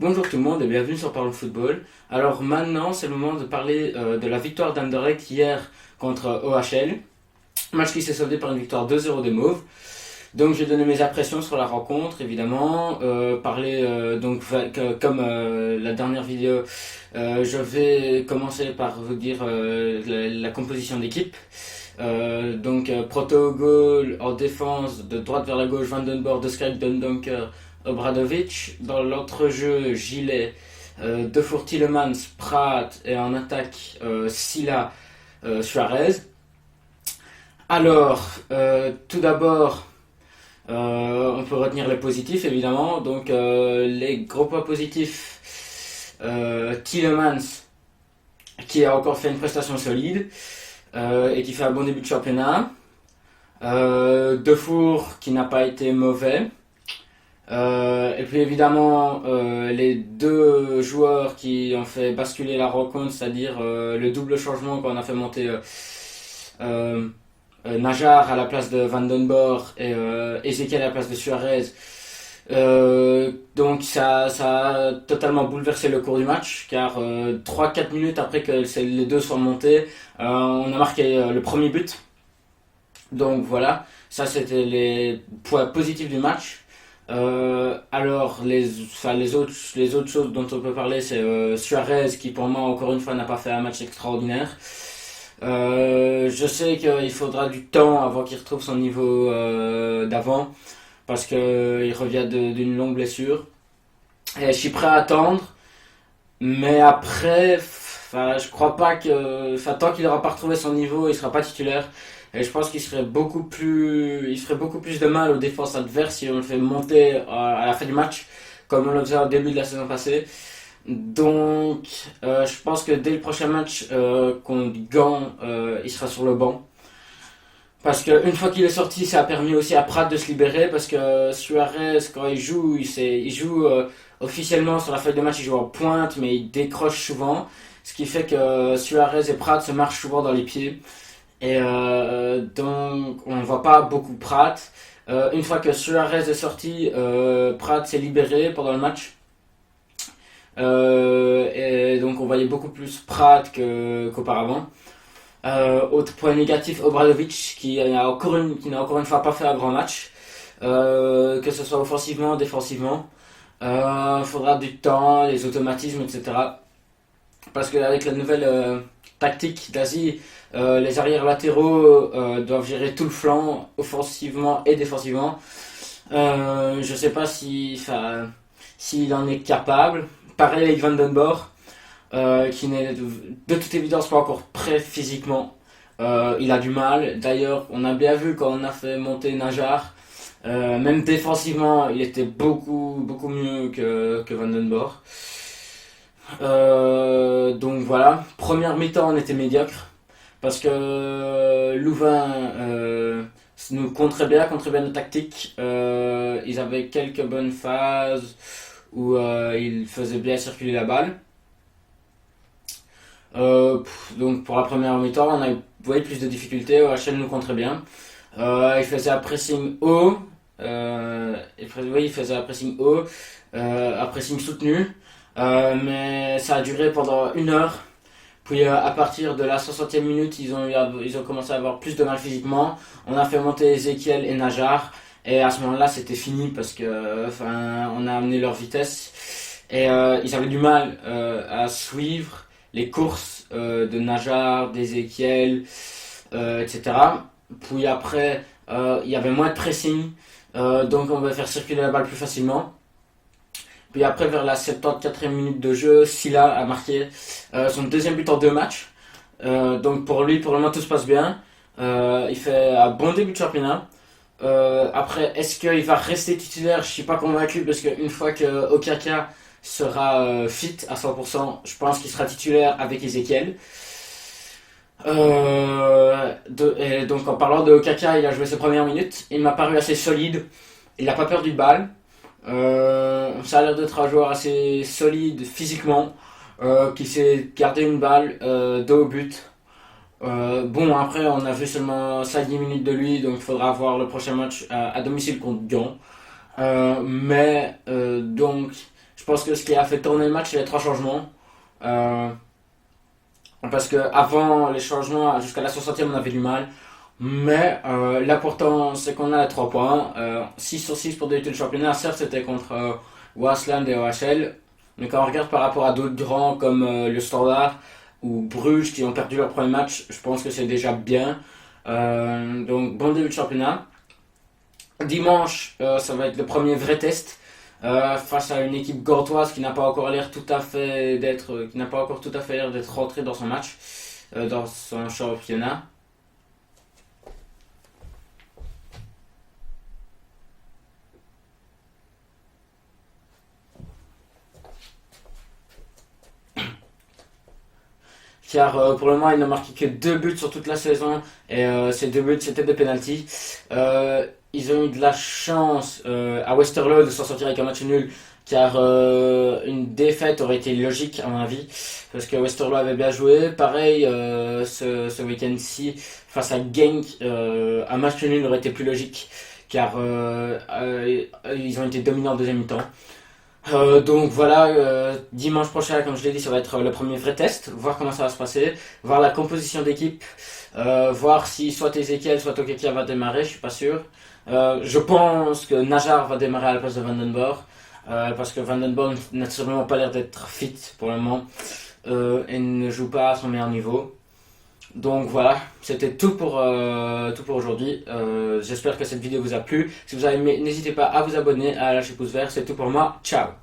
Bonjour tout le monde et bienvenue sur Parlons Football. Alors maintenant, c'est le moment de parler de la victoire d'Anderlecht hier contre OHL. Match qui s'est soldé par une victoire 2-0 des Mauves. Donc j'ai donné mes impressions sur la rencontre, évidemment. Comme la dernière vidéo, je vais commencer par vous dire la composition d'équipe. Proto goal en défense, de droite vers la gauche, Van den Borre, De Skype, Dendoncker, Obradovic. Dans l'autre-jeu, Gillet, Defour, Tielemans, Pratt, et en attaque, Silla, Suarez. Alors, tout d'abord, on peut retenir les positifs évidemment. Donc, les gros points positifs, Tielemans, qui a encore fait une prestation solide et qui fait un bon début de championnat. Defour, qui n'a pas été mauvais. Et puis évidemment les deux joueurs qui ont fait basculer la rencontre, c'est-à-dire le double changement quand on a fait monter Najar à la place de Van den Borre et Ezekiel à la place de Suarez. Donc ça a totalement bouleversé le cours du match, car 3-4 minutes après que les deux soient montés, on a marqué le premier but. Donc voilà, ça c'était les points positifs du match. Alors les autres choses dont on peut parler, c'est Suarez, qui pour moi encore une fois n'a pas fait un match extraordinaire. Je sais qu'il faudra du temps avant qu'il retrouve son niveau d'avant, parce qu'il revient d'une longue blessure. Et je suis prêt à attendre, mais après, je crois pas que, tant qu'il n'aura pas retrouvé son niveau, il sera pas titulaire. Et je pense qu'il ferait beaucoup plus de mal aux défenses adverses si on le fait monter à la fin du match, comme on le faisait au début de la saison passée. Donc, je pense que dès le prochain match contre Gand, il sera sur le banc. Parce qu'une fois qu'il est sorti, ça a permis aussi à Prat de se libérer, parce que Suarez, quand il joue, il joue officiellement sur la feuille de match, il joue en pointe, mais il décroche souvent. Ce qui fait que Suarez et Prat se marchent souvent dans les pieds. Et donc on ne voit pas beaucoup Pratt. Une fois que Suarez est sorti, Pratt s'est libéré pendant le match. Et donc on voyait beaucoup plus Pratt qu'auparavant. Autre point négatif, Obradovic, qui n'a encore une fois pas fait un grand match. Que ce soit offensivement, défensivement. Faudra du temps, les automatismes, etc. Parce qu'avec la nouvelle tactique d'Asie, les arrières latéraux doivent gérer tout le flanc, offensivement et défensivement. Je sais pas s'il en est capable. Pareil avec Van den Borre, qui n'est de toute évidence pas encore prêt physiquement. Il a du mal. D'ailleurs, on a bien vu quand on a fait monter Najar, même défensivement, il était beaucoup mieux que Van den Borre. Donc voilà, première mi-temps on était médiocre, parce que Louvain nous compterait bien notre tactique. Ils avaient quelques bonnes phases où ils faisaient bien circuler la balle. Donc pour la première mi-temps, on a eu plus de difficultés. OHL nous compterait bien. Il faisait un pressing haut. Il faisait un pressing haut, un pressing soutenu. Mais ça a duré pendant 1 heure. Puis à partir de la 60e minute, ils ont commencé à avoir plus de mal physiquement. On a fait monter Ezekiel et Najar. Et à ce moment-là, c'était fini, parce que on a amené leur vitesse. Et ils avaient du mal à suivre les courses de Najar, d'Ezekiel, etc. Puis après, il y avait moins de pressing. Donc on va faire circuler la balle plus facilement. Puis après, vers la 74e minute de jeu, Silla a marqué son deuxième but en 2 matchs. Donc pour lui, pour le moment, tout se passe bien. Il fait un bon début de championnat. Après, est-ce qu'il va rester titulaire? Je suis pas convaincu, parce qu'une fois que Okaka sera fit à 100%, je pense qu'il sera titulaire avec Ezekiel. Et donc en parlant de Okaka, il a joué ses premières minutes. Il m'a paru assez solide. Il n'a pas perdu de balle. Ça a l'air d'être un joueur assez solide physiquement, qui sait garder une balle dos au but. Bon, après, on a vu seulement 5-10 minutes de lui, donc il faudra voir le prochain match à domicile contre Gand. Donc, Je pense que ce qui a fait tourner le match, c'est les trois changements. Euh, Parce que avant les changements, jusqu'à la 60e, on avait du mal. Mais l'important, c'est qu'on a les 3 points. 6 sur 6 pour débuter le championnat. Certes, c'était contre Waasland et OHL. Mais quand on regarde par rapport à d'autres grands comme le Standard ou Bruges qui ont perdu leur premier match, je pense que c'est déjà bien. Donc, bon début de championnat. Dimanche, ça va être le premier vrai test face à une équipe gortoise qui n'a pas encore l'air tout à fait d'être, qui n'a pas encore tout à fait l'air d'être rentrée dans son match, dans son championnat. Car pour le moment, il n'a marqué que 2 buts sur toute la saison et ces 2 buts c'était des pénaltys. Ils ont eu de la chance à Westerlo de s'en sortir avec un match nul car une défaite aurait été logique à mon avis parce que Westerlo avait bien joué. Pareil ce week-end-ci face à Genk, un match nul aurait été plus logique car ils ont été dominants en deuxième mi-temps. Donc voilà, dimanche prochain, comme je l'ai dit, ça va être le premier vrai test, voir comment ça va se passer, voir la composition d'équipe, voir si soit Ezekiel, soit Tokekia va démarrer, je suis pas sûr. Je pense que Najar va démarrer à la place de Vandenborg, parce que Vandenborg n'a sûrement pas l'air d'être fit pour le moment, et ne joue pas à son meilleur niveau. Donc voilà, c'était tout pour aujourd'hui. J'espère que cette vidéo vous a plu. Si vous avez aimé, n'hésitez pas à vous abonner, à lâcher pouce vert. C'est tout pour moi. Ciao!